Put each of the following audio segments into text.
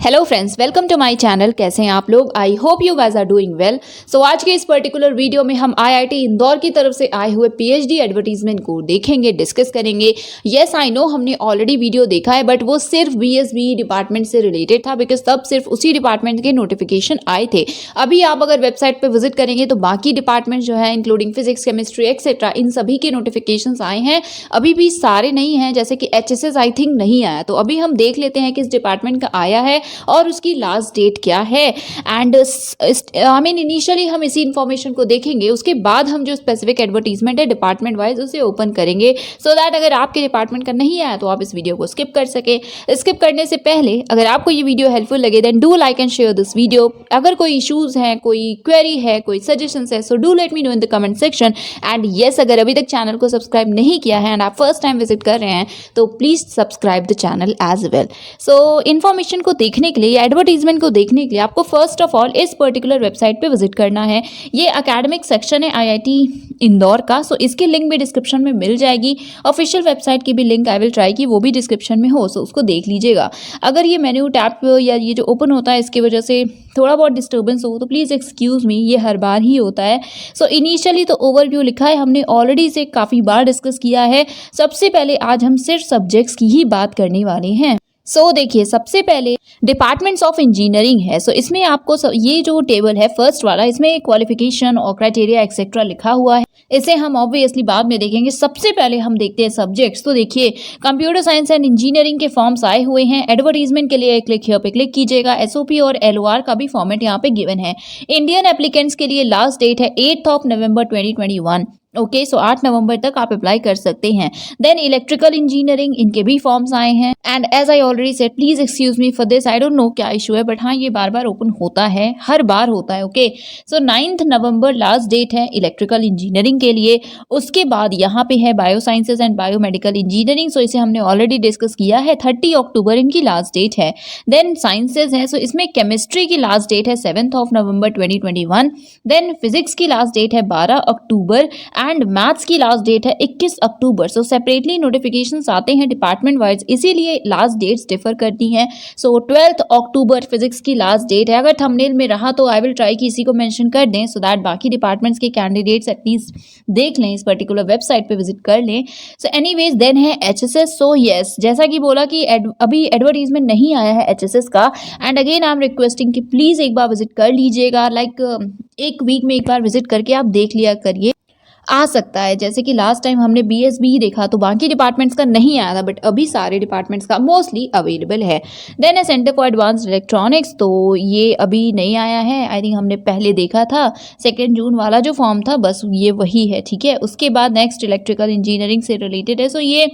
Hello friends, welcome to my channel. कैसे हैं आप लोग? I hope you guys are doing well. So आज के इस पर्टिकुलर वीडियो में हम आईआईटी इंदौर की तरफ से आए हुए पीएचडी एडवर्टीजमेंट को देखेंगे, डिस्कस करेंगे। यस आई नो, हमने ऑलरेडी वीडियो देखा है, बट वो सिर्फ बीएसबी डिपार्टमेंट से रिलेटेड था, बिकॉज तब सिर्फ उसी डिपार्टमेंट के नोटिफिकेशन आए थे। अभी आप अगर वेबसाइट पर विजिट करेंगे तो बाकी डिपार्टमेंट जो है, इंक्लूडिंग फिजिक्स, केमिस्ट्री एक्सेट्रा, इन सभी के नोटिफिकेशन आए हैं। अभी भी सारे नहीं हैं, जैसे कि एचएसएस आई थिंक नहीं आया। तो अभी हम देख लेते हैं कि इस डिपार्टमेंट का आया है और उसकी लास्ट डेट क्या है। एंड आई मीन इनिशियली हम इसी इंफॉर्मेशन को देखेंगे, उसके बाद हम जो स्पेसिफिक एडवर्टीजमेंट है डिपार्टमेंट वाइज उसे ओपन करेंगे, सो दैट अगर आपके डिपार्टमेंट का नहीं आया तो आप इस वीडियो को स्किप कर सके। स्किप करने से पहले अगर आपको ये वीडियो हेल्पफुल लगे then do like and share this video. अगर कोई इशूज हैं, कोई क्वेरी है, कोई सजेशन है, so do let me know in the comment section. And yes, अगर अभी तक चैनल को सब्सक्राइब नहीं किया है एंड आप फर्स्ट टाइम विजिट कर रहे हैं तो please subscribe the channel as well. So information को देखने के लिए, एडवर्टीजमेंट को देखने के लिए आपको फर्स्ट ऑफ ऑल इस पर्टिकुलर वेबसाइट पे विजिट करना है। ये एकेडमिक सेक्शन है आईआईटी इंदौर का, सो इसकी लिंक भी डिस्क्रिप्शन में मिल जाएगी। ऑफिशियल वेबसाइट की भी लिंक आई विल ट्राई कि वो भी डिस्क्रिप्शन में हो, सो उसको देख लीजिएगा। अगर ये मेन्यू टैब या ये जो ओपन होता है इसकी वजह से थोड़ा बहुत डिस्टर्बेंस हो तो प्लीज़ एक्सक्यूज़ मी, ये हर बार ही होता है। सो इनिशियली तो ओवरव्यू लिखा है, हमने ऑलरेडी इसे काफ़ी बार डिस्कस किया है। सबसे पहले आज हम सिर्फ सब्जेक्ट्स की ही बात करने वाले हैं। सो देखिए, सबसे पहले डिपार्टमेंट्स ऑफ इंजीनियरिंग है। सो इसमें आपको ये जो टेबल है फर्स्ट वाला, इसमें क्वालिफिकेशन और क्राइटेरिया एक्सेट्रा लिखा हुआ है। इसे हम ऑब्वियसली बाद में देखेंगे। सबसे पहले हम देखते हैं सब्जेक्ट्स। तो देखिए, कंप्यूटर साइंस एंड इंजीनियरिंग के फॉर्म्स आए हुए हैं। एडवर्टीजमेंट के लिए क्लिक हियर पे क्लिक कीजिएगा। एसओपी और एलओआर का भी फॉर्मेट यहाँ पे गिवन है। इंडियन एप्लीकेंट्स के लिए लास्ट डेट है 8 नवंबर 2021। ओके, सो 8 नवंबर तक आप अप्लाई कर सकते हैं। देन इलेक्ट्रिकल इंजीनियरिंग, इनके भी फॉर्म्स आए हैं। And as I already said, please excuse me for this, I don't know क्या इशू है, बट हाँ ये बार बार ओपन होता है, हर बार होता है। ओके, सो 9 नवंबर लास्ट डेट है इलेक्ट्रिकल इंजीनियरिंग के लिए। उसके बाद यहाँ पे है bio sciences and biomedical engineering, so इसे हमने ऑलरेडी डिस्कस किया है। 30 अक्टूबर इनकी लास्ट डेट है। देन साइंसेज है, सो इसमें केमिस्ट्री की लास्ट डेट है 7 नवंबर 2021। देन फिजिक्स की लास्ट डेट है 12 अक्टूबर एंड मैथ्स की लास्ट डेट है 21 अक्टूबर। सो सेपरेटली नोटिफिकेशंस आते हैं डिपार्टमेंट वाइज, इसीलिए लास्ट डेट्स डिफर करती हैं। सो 12 अक्टूबर फिजिक्स की लास्ट डेट है। अगर थंबनेल में रहा तो आई विल ट्राई कि इसी को मेंशन कर दें, सो दैट बाकी डिपार्टमेंट्स के कैंडिडेट्स एटलीस्ट देख लें, इस पर्टिकुलर वेबसाइट पे विजिट कर लें। सो एनीवेज, देन है एचएसएस। सो यस, जैसा कि बोला कि अभी एडवर्टीजमेंट नहीं आया है एचएसएस का, and again I am requesting कि प्लीज एक बार विजिट कर लीजिएगा। लाइक एक वीक में एक बार विजिट करके आप देख लिया करिए, आ सकता है। जैसे कि लास्ट टाइम हमने बीएसबी देखा तो बाकी डिपार्टमेंट्स का नहीं आया था, बट अभी सारे डिपार्टमेंट्स का मोस्टली अवेलेबल है। देन है सेंटर फॉर एडवांस्ड इलेक्ट्रॉनिक्स, तो ये अभी नहीं आया है। आई थिंक हमने पहले देखा था 2 जून वाला जो फॉर्म था, बस ये वही है, ठीक है। उसके बाद नेक्स्ट इलेक्ट्रिकल इंजीनियरिंग से रिलेटेड है, सो ये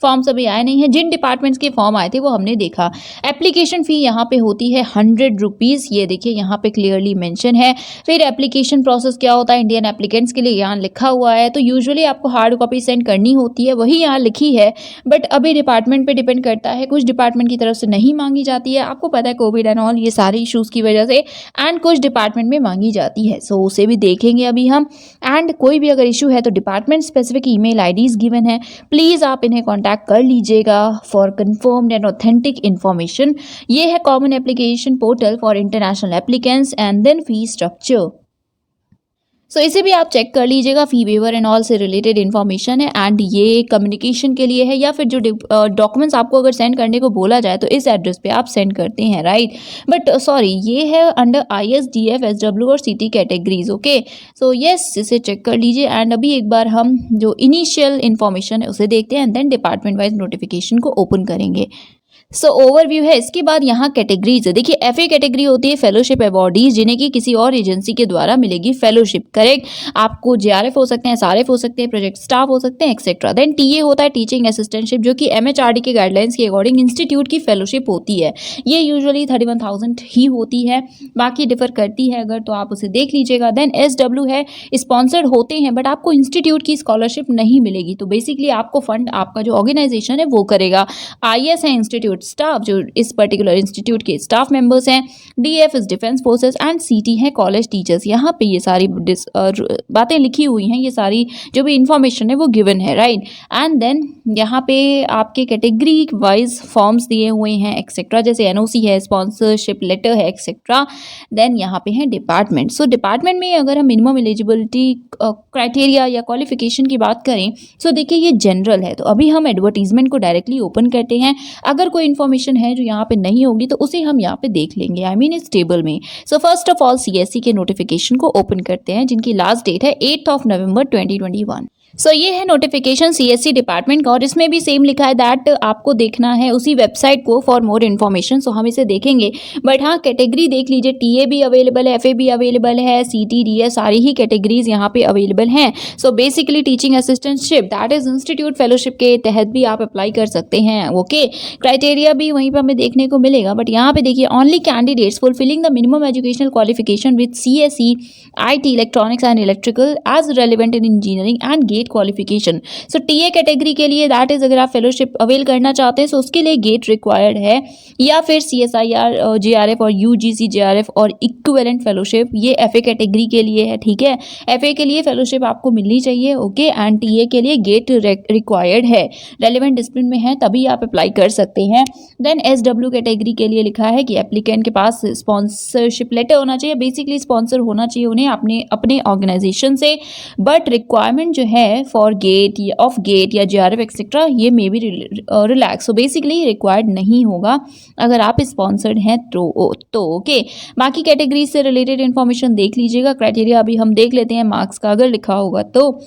फॉर्म्स अभी आए नहीं हैं। जिन डिपार्टमेंट्स के फॉर्म आए थे वो हमने देखा। एप्लीकेशन फ़ी यहाँ पे होती है 100 रुपीज़, ये देखिए यहाँ पे क्लियरली मेंशन है। फिर एप्लीकेशन प्रोसेस क्या होता है इंडियन एप्लीकेंट्स के लिए, यहाँ लिखा हुआ है। तो यूजुअली आपको हार्ड कॉपी सेंड करनी होती है, वही यहाँ लिखी है, बट अभी डिपार्टमेंट पे डिपेंड करता है। कुछ डिपार्टमेंट की तरफ से नहीं मांगी जाती है, आपको पता है कोविड एंड ऑल ये सारे इश्यूज़ की वजह से, एंड कुछ डिपार्टमेंट में मांगी जाती है, सो उसे भी देखेंगे अभी हम। एंड कोई भी अगर इशू है तो department specific email IDs given है, प्लीज़ आप इन्हें कॉन्टैक्ट कर लीजिएगा for confirmed and authentic information. ये है common application portal for international applicants. And then fee structure, so इसे भी आप चेक कर लीजिएगा। फी वेवर एंड ऑल से रिलेटेड इन्फॉर्मेशन है, एंड ये कम्युनिकेशन के लिए है, या फिर जो डॉक्यूमेंट्स आपको अगर सेंड करने को बोला जाए तो इस एड्रेस पे आप सेंड करते हैं, राइट। बट सॉरी, ये है अंडर ISDF, SW और CT categories. Okay, so yes, इसे चेक कर लीजिए। एंड अभी एक बार हम जो इनिशियल इन्फॉर्मेशन है उसे देखते हैं, and then department wise notification को ओपन करेंगे। सो ओवरव्यू है। इसके बाद यहाँ कैटेगरीज है। देखिए, FA कैटेगरी होती है फेलोशिप अवॉर्डीज, जिन्हें कि किसी और एजेंसी के द्वारा मिलेगी फेलोशिप, करेक्ट। आपको JRF हो सकते हैं, SRF हो सकते हैं, प्रोजेक्ट स्टाफ हो सकते हैं, एक्सेट्रा। देन TA होता है टीचिंग असिस्टेंटशिप, जो कि MHRD के गाइडलाइंस के अकॉर्डिंग इंस्टीट्यूट की फेलोशिप होती है। ये यूजुअली 31,000 ही होती है, बाकी डिफर करती है अगर, तो आप उसे देख लीजिएगा। देन SW है, स्पॉन्सर्ड होते हैं बट आपको इंस्टीट्यूट की स्कॉलरशिप नहीं मिलेगी, तो बेसिकली आपको फंड आपका जो ऑर्गेनाइजेशन है वो करेगा। IS है इंस्टीट्यूट सपोर्ट स्टाफ, जो इस पर्टिकुलर इंस्टीट्यूट के स्टाफ मेंबर्स हैं, DF is defence forces and CT है कॉलेज टीचर्स। यहाँ पे ये सारी बातें लिखी हुई हैं, ये सारी जो भी इंफॉर्मेशन है वो गिवन है, राइट। एंड देन यहाँ पे आपके कैटेगरी वाइज फॉर्म्स दिए हुए हैं एक्सेट्रा, जैसे NOC है, स्पॉन्सरशिप लेटर है एक्सेट्रा। देन यहाँ पे है डिपार्टमेंट। सो डिपार्टमेंट में अगर हम मिनिमम एलिजिबिलिटी क्राइटेरिया या क्वालिफिकेशन की बात करें, सो देखिए ये जनरल है। तो अभी हम एडवर्टीजमेंट को डायरेक्टली ओपन करते हैं। अगर कोई इन्फॉर्मेशन है जो यहाँ पे नहीं होगी तो उसे हम यहाँ पे देख लेंगे, आई मीन इस टेबल में। So first of all CSE के नोटिफिकेशन को ओपन करते हैं, जिनकी लास्ट डेट है 8 नवंबर 2021। सो ये है नोटिफिकेशन CSE डिपार्टमेंट का, और इसमें भी सेम लिखा है दैट आपको देखना है उसी वेबसाइट को फॉर मोर इन्फॉर्मेशन। सो हम इसे देखेंगे, बट हाँ कैटेगरी देख लीजिए, TA भी अवेलेबल है, FA भी अवेलेबल है, CT DS सारी ही कैटेगरीज यहाँ पे अवेलेबल हैं। So basically teaching assistantship that is institute fellowship के तहत भी आप अप्लाई कर सकते हैं, ओके। क्राइटेरिया भी वहीं पर हमें देखने को मिलेगा, बट यहाँ पे देखिए only candidates fulfilling the minimum educational qualification with CSE IT electronics and electrical as relevant in engineering and GATE qualification. So TA category के लिए दैट इज अगर आप फेलोशिप अवेल करना चाहते हैं तो उसके लिए गेट रिक्वायर्ड है, या फिर CSIR JRF और UGC JRF और इक्विवेलेंट फेलोशिप, ये FA कैटेगरी के लिए है, ठीक है। FA के लिए फेलोशिप आपको मिलनी चाहिए, ओके। एंड TA के लिए गेट रिक्वायर्ड है, रेलिवेंट डिसिप्लिन में है तभी आप अप्लाई कर सकते हैं। देन SW कैटेगरी के लिए लिखा है कि एप्लीकेंट के पास स्पॉन्सरशिप लेटर होना चाहिए, बेसिकली स्पॉन्सर होना चाहिए उन्हें अपने ऑर्गेनाइजेशन से, बट रिक्वायरमेंट जो है फॉर गेट या ऑफ गेट या JRF एक्सेट्रा ये may be relax. So basically required नहीं होगा अगर आप स्पॉन्सर्ड हैं तो ओके। बाकी कैटेगरी से रिलेटेड इन्फॉर्मेशन देख लीजिएगा। क्राइटेरिया अभी हम देख लेते हैं मार्क्स का अगर लिखा होगा तो।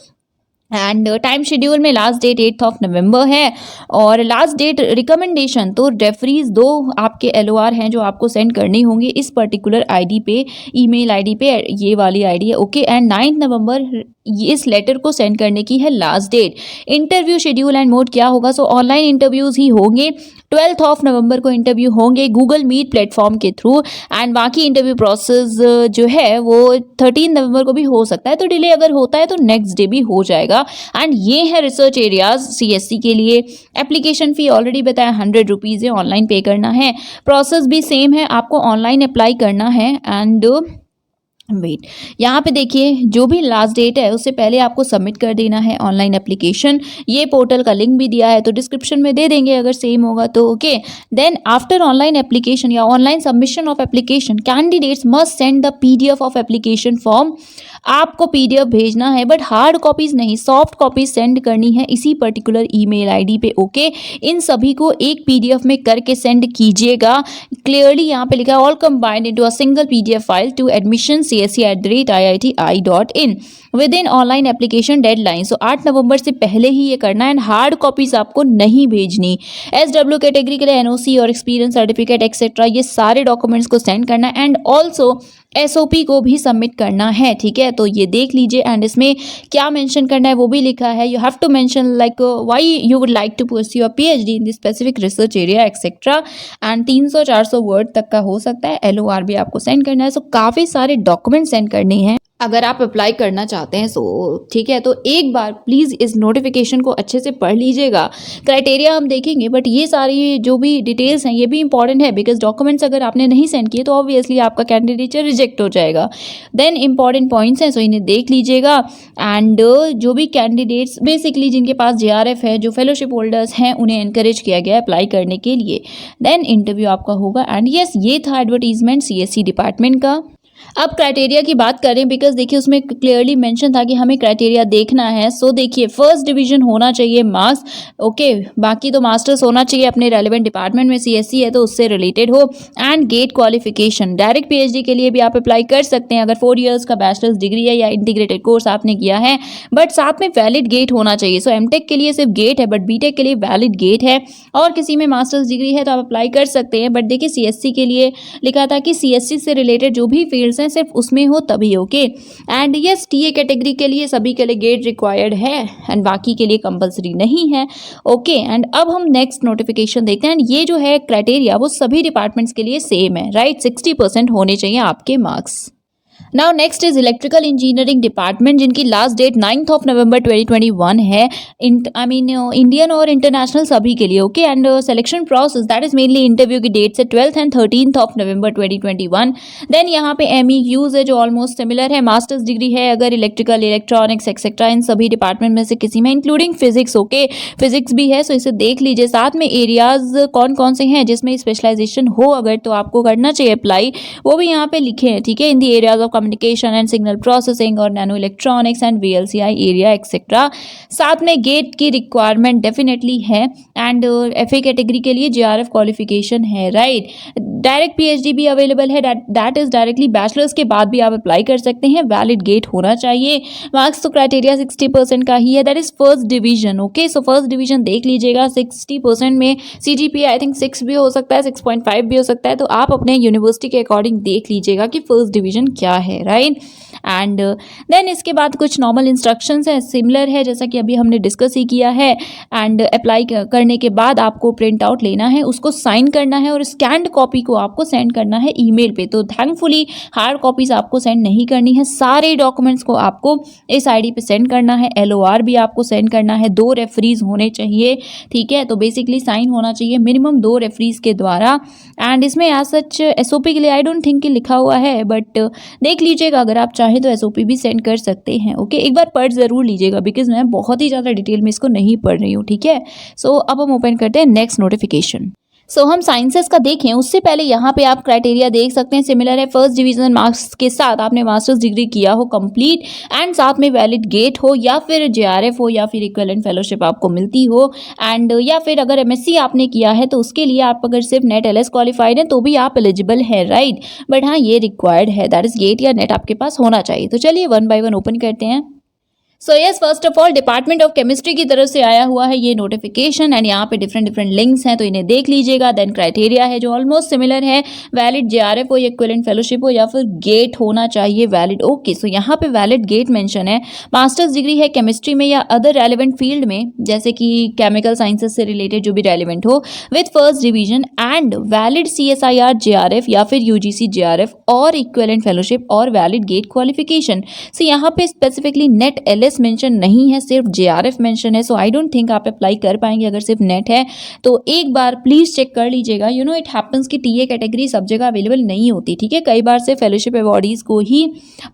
एंड टाइम शेड्यूल में लास्ट डेट 8 नवंबर है, और लास्ट डेट रिकमेंडेशन तो रेफरीज 2 आपके LOR हैं जो आपको सेंड करनी होंगी इस पर्टिकुलर ID पे, ईमेल ID पे, ये वाली ID है, ओके। एंड 9 नवंबर इस लेटर को सेंड करने की है last date. Interview schedule and mode क्या होगा, सो ऑनलाइन इंटरव्यूज ही होंगे। 12 नवंबर को इंटरव्यू होंगे गूगल मीट प्लेटफॉर्म के थ्रू, एंड बाकी इंटरव्यू प्रोसेस जो है वो 13 नवंबर को भी हो सकता है, तो डिले अगर होता है तो नेक्स्ट डे भी हो जाएगा। एंड ये है रिसर्च एरियाज CSE के लिए। एप्लीकेशन फी ऑलरेडी बताया 100 रुपीज़ है, ऑनलाइन पे करना है। प्रोसेस भी सेम है, आपको ऑनलाइन अप्लाई करना है। एंड वेट, यहाँ पे देखिए जो भी लास्ट डेट है उससे पहले आपको सबमिट कर देना है ऑनलाइन एप्लीकेशन। ये पोर्टल का लिंक भी दिया है तो डिस्क्रिप्शन में दे देंगे अगर सेम होगा तो, okay. Then after online application या online submission of application, candidates must send the PDF of application form. आपको PDF भेजना है बट हार्ड कॉपीज नहीं, सॉफ्ट कॉपीज सेंड करनी है इसी पर्टिकुलर email ID पे, ओके। इन सभी को एक PDF में करके सेंड कीजिएगा। क्लियरली यहाँ पे लिखा है all combined into a single PDF file to admission CSE@IITI.in within online application deadline. So 8 नवंबर से पहले ही ये करना है, एंड हार्ड कॉपीज आपको नहीं भेजनी। SW कैटेगरी के लिए NOC और एक्सपीरियंस सर्टिफिकेट एक्सेट्रा ये सारे डॉक्यूमेंट्स को सेंड करना है, एंड ऑल्सो SOP को भी सबमिट करना है, ठीक है। तो ये देख लीजिए, एंड इसमें क्या मेंशन करना है वो भी लिखा है। You have to mention like why you would like to pursue your PhD in this specific research area etcetera, and 300-400 word तक का हो सकता है। LOR भी आपको सेंड करना है। सो काफ़ी सारे डॉक्यूमेंट सेंड करने हैं अगर आप अप्लाई करना चाहते हैं, सो ठीक है। तो एक बार प्लीज़ इस नोटिफिकेशन को अच्छे से पढ़ लीजिएगा। क्राइटेरिया हम देखेंगे, बट ये सारी जो भी डिटेल्स हैं ये भी इंपॉर्टेंट है, बिकॉज डॉक्यूमेंट्स अगर आपने नहीं सेंड किए तो ऑब्वियसली आपका कैंडिडेचर रिजेक्ट हो जाएगा। देन इंपॉर्टेंट पॉइंट्स हैं, सो इन्हें देख लीजिएगा। एंड जो भी कैंडिडेट्स बेसिकली जिनके पास JRF है, जो फेलोशिप होल्डर्स हैं, उन्हें एनकरेज किया गया है अप्लाई करने के लिए। देन इंटरव्यू आपका होगा। एंड यस, ये था एडवर्टीजमेंट CSE डिपार्टमेंट का। अब क्राइटेरिया की बात करें, बिकॉज देखिए उसमें क्लियरली मेंशन था कि हमें क्राइटेरिया देखना है। सो देखिए फर्स्ट डिवीजन होना चाहिए मार्क्स, ओके। बाकी तो मास्टर्स होना चाहिए अपने रेलिवेंट डिपार्टमेंट में, CSE है तो उससे रिलेटेड हो। And GATE qualification, direct PhD के लिए भी आप अप्लाई कर सकते हैं अगर 4 इयर्स का बैचलर्स डिग्री है या इंटीग्रेटेड कोर्स आपने किया है, बट साथ में वैलिड गेट होना चाहिए। सो MTech के लिए सिर्फ गेट है, बट BTech के लिए वैलिड गेट है, और किसी में मास्टर्स डिग्री है तो आप अप्लाई कर सकते हैं। बट देखिए CSE के लिए लिखा था कि CSE से रिलेटेड जो भी फील्ड्स हैं सिर्फ उसमें हो तभी, okay. And yes, TA category के लिए सभी के लिए गेट रिक्वायर्ड है, एंड बाकी के लिए कंपलसरी नहीं है, ओके। एंड अब हम नेक्स्ट नोटिफिकेशन देखते हैं। ये जो है क्राइटेरिया वो सभी डिपार्टमेंट्स के लिए सेम है, राइट। 60% होने चाहिए आपके marks. Now next is electrical engineering department, जिनकी last date 9th of November 2021 है। इंडियन और इंटरनेशनल सभी के लिए, okay. And selection process that is mainly interview की डेट से 12th and 13th of November 2021। Then यहाँ पे MEQs है जो ऑलमोस्ट सिमिलर है। मास्टर्स डिग्री है अगर इलेक्ट्रिकल, इलेक्ट्रॉनिक्स एक्सेट्रा इन सभी डिपार्टमेंट में से किसी में, इंक्लूडिंग फिजिक्स, ओके। फिजिक्स भी है, सो इसे देख लीजिए। साथ में एरियाज कौन कौन से हैं जिसमें स्पेशलाइजेशन हो अगर, तो आपको करना चाहिए अप्लाई, वो भी यहाँ पे लिखे हैं, ठीक है। In the areas of communication and signal processing और nano electronics and VLCI area etcetera. साथ में गेट की रिक्वायरमेंट डेफिनेटली है एंड FA कैटेगरी के लिए JRF क्वालिफिकेशन है, राइट। डायरेक्ट PhD भी अवेलेबल है, दैट इज डायरेक्टली बैचलर्स के बाद भी आप अप्लाई कर सकते हैं। वैलिड गेट होना चाहिए। मार्क्स तो क्राइटेरिया 60% का ही है, that is first division, okay. So first division देख लीजिएगा। 60% में CGPA आई थिंक 6 भी हो सकता है, 6.5 भी हो सकता है, तो आप अपने यूनिवर्सिटी के अकॉर्डिंग देख लीजिएगा कि फर्स्ट डिवीजन क्या है, राइट। एंड देन इसके बाद कुछ नॉर्मल इंस्ट्रक्शंस हैं, सिमिलर है जैसा कि अभी हमने डिस्कस ही किया है। एंड अप्लाई करने के बाद आपको प्रिंट आउट लेना है, उसको साइन करना है और स्कैन्ड कॉपी को आपको सेंड करना है ईमेल पे। तो थैंकफुली हार्ड कॉपीज आपको सेंड नहीं करनी है, सारे डॉक्यूमेंट्स को आपको इस ID पे सेंड करना है। LOR भी आपको सेंड करना है। 2 रेफरीज होने चाहिए, ठीक है। तो बेसिकली साइन होना चाहिए मिनिमम 2 रेफरीज के द्वारा। एंड इसमें एज सच SOP के लिए आई डोंट थिंक कि लिखा हुआ है, बट देख लीजिएगा, अगर आप चाहें तो SOP भी सेंड कर सकते हैं, ओके। एक बार पढ़ ज़रूर लीजिएगा बिकॉज मैं बहुत ही ज़्यादा डिटेल में इसको नहीं पढ़ रही हूँ, ठीक है। सो अब हम ओपन करते हैं नेक्स्ट नोटिफिकेशन। सो हम साइंसेस का देखें उससे पहले यहाँ पे आप क्राइटेरिया देख सकते हैं, सिमिलर है। फर्स्ट डिवीजन मार्क्स के साथ आपने मास्टर्स डिग्री किया हो कंप्लीट एंड साथ में वैलिड गेट हो या फिर JRF हो या फिर इक्विवेलेंट फेलोशिप आपको मिलती हो एंड या फिर अगर MSc आपने किया है तो उसके लिए आप अगर सिर्फ नेट LS क्वालिफाइड है तो भी आप एलिजिबल है, राइट। बट हाँ, ये रिक्वायर्ड है, दैट इज गेट या नेट आपके पास होना चाहिए। तो चलिए 1 by 1 ओपन करते हैं। So yes, first of all department of chemistry की तरफ से आया हुआ है ये नोटिफिकेशन एंड यहाँ पे डिफरेंट लिंक्स हैं, तो इन्हें देख लीजिएगा। देन क्राइटेरिया है जो ऑलमोस्ट सिमिलर है, वैलिड JRF हो या इक्विवेलेंट फेलोशिप हो या फिर गेट होना चाहिए वैलिड, ओके। सो यहाँ पे वैलिड गेट मेंशन है। मास्टर्स डिग्री है केमिस्ट्री में या अदर रेलिवेंट फील्ड में, जैसे कि केमिकल साइंसेज से रिलेटेड जो भी रेलिवेंट हो, with first division and valid CSIR JRF या फिर UGC JRF और इक्विवेलेंट फेलोशिप और वैलिड गेट क्वालिफिकेशन। सो यहाँ पे स्पेसिफिकली नेट LS मेंशन नहीं है, सिर्फ JRF मेंशन है। सो आई डोंट थिंक आप अप्लाई कर पाएंगे अगर सिर्फ नेट है। तो एक बार प्लीज चेक कर लीजिएगा। यू नो इट हैपेंस कि TA कैटेगरी सब जगह अवेलेबल नहीं होती, ठीक है। कई बार से फेलोशिप अवॉर्डीज को ही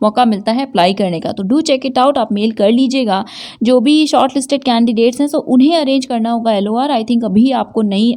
मौका मिलता है अप्लाई करने का, तो डू चेक इट आउट, आप मेल कर लीजिएगा। जो भी शॉर्ट लिस्टेड कैंडिडेट्स हैं सो उन्हें अरेंज करना होगा LOR, आई थिंक अभी आपको नहीं,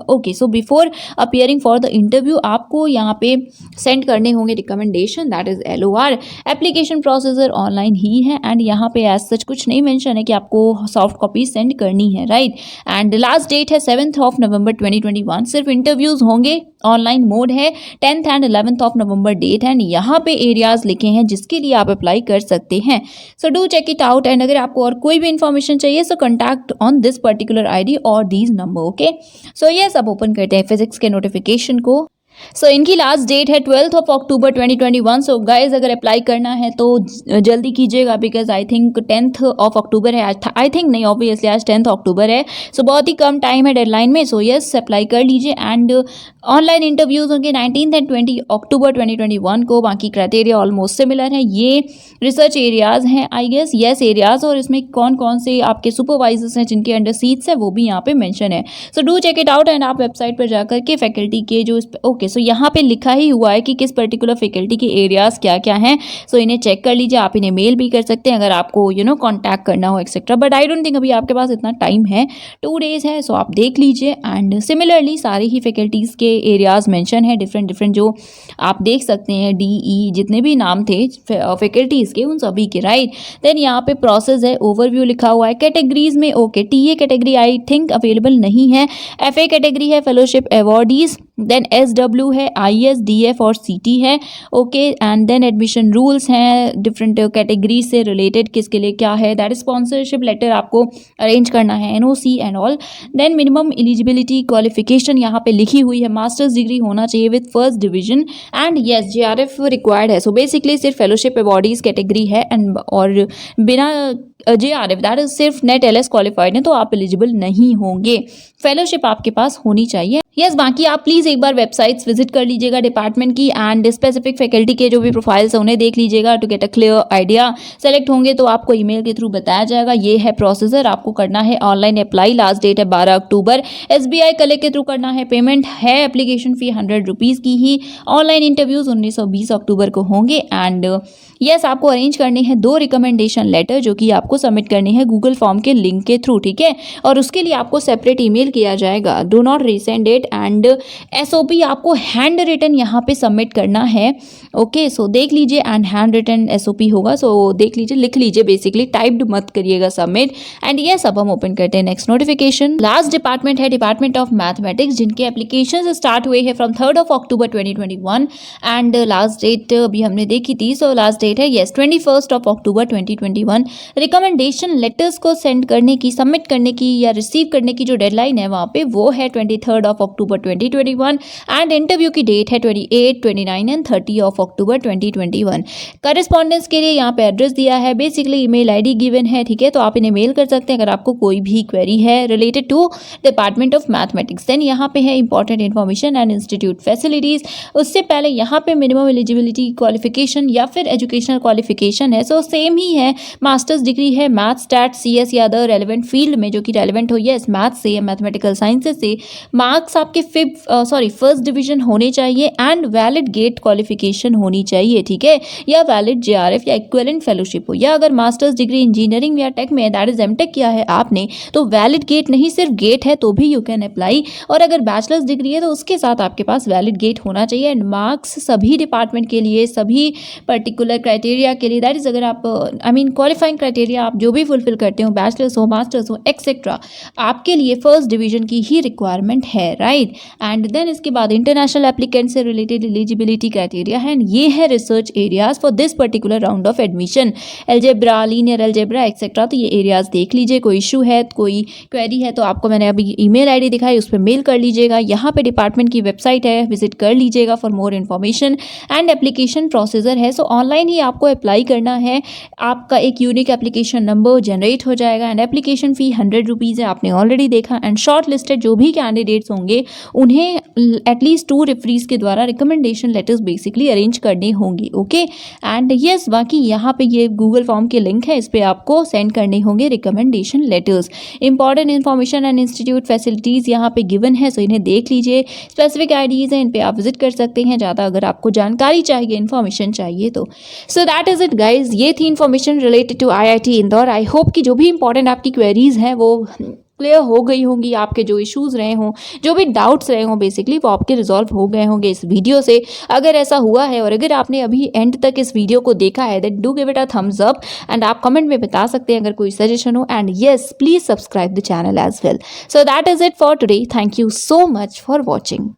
okay. So before appearing for the interview आपको यहाँ पे सेंड करने होंगे recommendation, that is LOR। Application procedure online ही है एंड यहाँ पे एज सच कुछ नहीं मेंशन है कि आपको सॉफ्ट कॉपी सेंड करनी है, राइट। एंड लास्ट डेट है 7th ऑफ नवंबर 2021। सिर्फ इंटरव्यूज होंगे, ऑनलाइन मोड है। 10th and 11th of November date है एंड यहाँ पे एरियाज लिखे हैं जिसके लिए आप अप्लाई कर सकते हैं। So do check it out and अगर आपको और कोई भी इन्फॉर्मेशन चाहिए so contact on this particular ID और these number, okay. So yes, अब ओपन करते हैं फिजिक्स के नोटिफिकेशन को। सो इनकी लास्ट डेट है 12th of October 2021। So guys अगर अप्लाई करना है तो जल्दी कीजिएगा because I think 10th of October है, आई थिंक नहीं, ऑब्वियसली आज 10th अक्टूबर है। सो बहुत ही कम टाइम है डेडलाइन में। सो यस, अप्लाई कर लीजिए एंड ऑनलाइन इंटरव्यूज होंगे 19th एंड 20 अक्टूबर 2021 को। बाकी क्राइटेरिया ऑलमोस्ट सिमिलर है। ये रिसर्च एरियाज हैं आई गेस, यस एरियाज, और इसमें कौन कौन से आपके सुपरवाइजर्स हैं जिनके अंडर सीट्स है वो भी यहाँ पे मेंशन है। So do check it out and आप वेबसाइट पर जाकर के फैकल्टी के जो ओके, सो यहाँ पे लिखा ही हुआ है कि किस पर्टिकुलर फैकल्टी के एरियाज क्या क्या हैं। सो इन्हें चेक कर लीजिए। आप इन्हें मेल भी कर सकते हैं अगर आपको कांटेक्ट करना हो etcetera, but I don't think अभी आपके पास इतना टाइम है, 2 days है। सो आप देख लीजिए एंड सिमिलरली सारी ही फैकल्टीज़ के एरियाज मेंशन है, डिफरेंट जो आप देख सकते हैं, DE जितने भी नाम थे फैकल्टीज़ के उन सभी के, राइट। देन यहाँ पे प्रोसेस है, ओवरव्यू लिखा हुआ है। कैटेगरीज में okay, TA category I think available नहीं है, FA कैटेगरी है, फेलोशिप अवॉर्डीज, देन SW है, IS, DF और CT है, okay. And then admission rules हैं डिफरेंट कैटेगरी से रिलेटेड, किसके लिए क्या है, दैट स्पॉन्सरशिप लेटर आपको अरेंज करना है, NOC and all. Then minimum eligibility qualification यहाँ पे लिखी हुई है, मास्टर्स डिग्री होना चाहिए with first division and yes JRF required है। सो बेसिकली सिर्फ फेलोशिप अवॉर्डीज कैटेगरी है एंड और बिना JRF दैट इज सिर्फ नेट LS क्वालिफाइड है तो आप एलिजिबल नहीं होंगे। फेलोशिप आपके पास होनी चाहिए यस बाकी आप प्लीज़ एक बार वेबसाइट्स विजिट कर लीजिएगा डिपार्टमेंट की एंड स्पेसिफिक फैकल्टी के जो भी प्रोफाइल्स हैं उन्हें देख लीजिएगा to get a clear idea. Select होंगे तो आपको ईमेल के थ्रू बताया जाएगा। ये है प्रोसीजर, आपको करना है ऑनलाइन अप्लाई, लास्ट डेट है 12 अक्टूबर। SBI कलेक्ट के थ्रू करना है पेमेंट, है एप्लीकेशन फ़ी 100 रुपीज़ की ही। ऑनलाइन इंटरव्यूज़ 19 और 20 अक्टूबर को होंगे एंड यस आपको अरेंज करने हैं 2 रिकमेंडेशन लेटर जो कि आपको सबमिट करने हैं गूगल फॉर्म के लिंक के थ्रू, ठीक है। और उसके लिए आपको सेपरेट ईमेल किया जाएगा। Do not resend it and SOP आपको हैंड रिटन यहाँ पे सबमिट करना है। ओके सो देख लीजिए एंड हैंड रिटन SOP होगा, सो देख लीजिए, लिख लीजिए, बेसिकली टाइप्ड मत करिएगा सबमिट। एंड यस अब हम ओपन करते हैं नेक्स्ट नोटिफिकेशन। लास्ट डिपार्टमेंट है डिपार्टमेंट ऑफ मैथमेटिक्स, जिनके एप्लीकेशन स्टार्ट हुए हैं from 3 October 2021 and last date अभी हमने देखी थी, सो लास्ट डेट है यस 21 अक्टूबर 2021। रिकमेंडेशन लेटर्स को सेंड करने की, सबमिट करने की या रिसीव करने की जो डेडलाइन है वहाँ पे वो है 23 अक्टूबर 2021 एंड इंटरव्यू की डेट है 28, 29 एंड 30 अक्टूबर 2021। करस्पॉन्डेंस के लिए यहाँ पे एड्रेस दिया है, बेसिकली ईमेल आईडी गिवन है, ठीक है। तो आप इन्हें मेल कर सकते हैं अगर आपको कोई भी क्वेरी है related to department of mathematics. Then यहाँ पे है important information and institute facilities. उससे पहले यहाँ पे मिनिमम एलिजिबिलिटी क्वालिफिकेशन या फिर एजुकेशनल क्वालिफिकेशन है, सो सेम ही है। मास्टर्स डिग्री है मैथ, स्टैट, CS या अदर रेलिवेंट फील्ड में जो कि रेलिवेंट हो, यस मैथ से या मैथमेटिकल साइंसेज से। मार्क्स आपके फर्स्ट डिवीजन होने चाहिए एंड वैलिड गेट क्वालिफिकेशन होनी चाहिए, ठीक है। या वैलिड JRF या इक्विवेलेंट फेलोशिप हो, या अगर मास्टर्स डिग्री इंजीनियरिंग या टेक में दैट इज MTech किया है आपने तो वैलिड गेट नहीं सिर्फ गेट है तो भी यू कैन अप्लाई। और अगर बैचलर्स डिग्री है तो उसके साथ आपके पास वैलिड गेट होना चाहिए। एंड मार्क्स सभी डिपार्टमेंट के लिए, सभी पर्टिकुलर क्राइटेरिया के लिए, दैट इज अगर आप क्वालिफाइंग क्राइटेरिया आप जो भी फुलफिल करते हो, बैचलर्स हो, मास्टर्स हो, एक्सेट्रा, आपके लिए फर्स्ट डिवीजन की ही रिक्वायरमेंट है, राइट। एंड देन इसके बाद इंटरनेशनल एप्लीकेंट से रिलेटेड एलिजिबिलिटी क्राइटेरिया है एंड ये है research areas for this particular round of admission, algebra, linear algebra etcetera. तो ये एरियाज देख लीजिए, कोई इशू है, कोई क्वेरी है तो आपको मैंने अभी ईमेल आईडी दिखाई, उस पर मेल कर लीजिएगा। यहाँ पे डिपार्टमेंट की वेबसाइट है, विजिट कर लीजिएगा for more information. And application procedure है, सो ऑनलाइन ही आपको अप्लाई करना है। आपका एक यूनिक एप्लीकेशन नंबर जनरेट हो जाएगा एंड एप्लीकेशन फ़ी 100 रुपीज़ है, आपने ऑलरेडी देखा। एंड शॉर्ट लिस्टेड जो भी कैंडिडेट्स होंगे उन्हें एटलीस्ट 2 रेफरीज के द्वारा रिकमेंडेशन लेटर्स बेसिकली अरेंज करने होंगे, ओके। एंड यस बाकी यहाँ पे ये गूगल फॉर्म के लिंक है, इस पर आपको सेंड करने होंगे recommendation letters. Important information and institute facilities यहाँ पे गिवन है, सो इन्हें देख लीजिए। स्पेसिफिक आईडीज़ हैं, इन पे आप विजिट कर सकते हैं ज़्यादा अगर आपको जानकारी चाहिए, इन्फॉर्मेशन चाहिए तो। So that is it guys, ये थी information related to IIT Indore. I hope कि जो भी इंपॉर्टेंट आपकी क्वेरीज हैं वो क्लियर हो गई होंगी, आपके जो इश्यूज़ रहे हों, जो भी डाउट्स रहे हों बेसिकली वो आपके रिजॉल्व हो गए होंगे इस वीडियो से। अगर ऐसा हुआ है और अगर आपने अभी एंड तक इस वीडियो को देखा है that do give it a thumbs up and आप कमेंट में बता सकते हैं अगर कोई सजेशन हो। And yes please subscribe the channel as well. So that is it for today. Thank you so much for watching.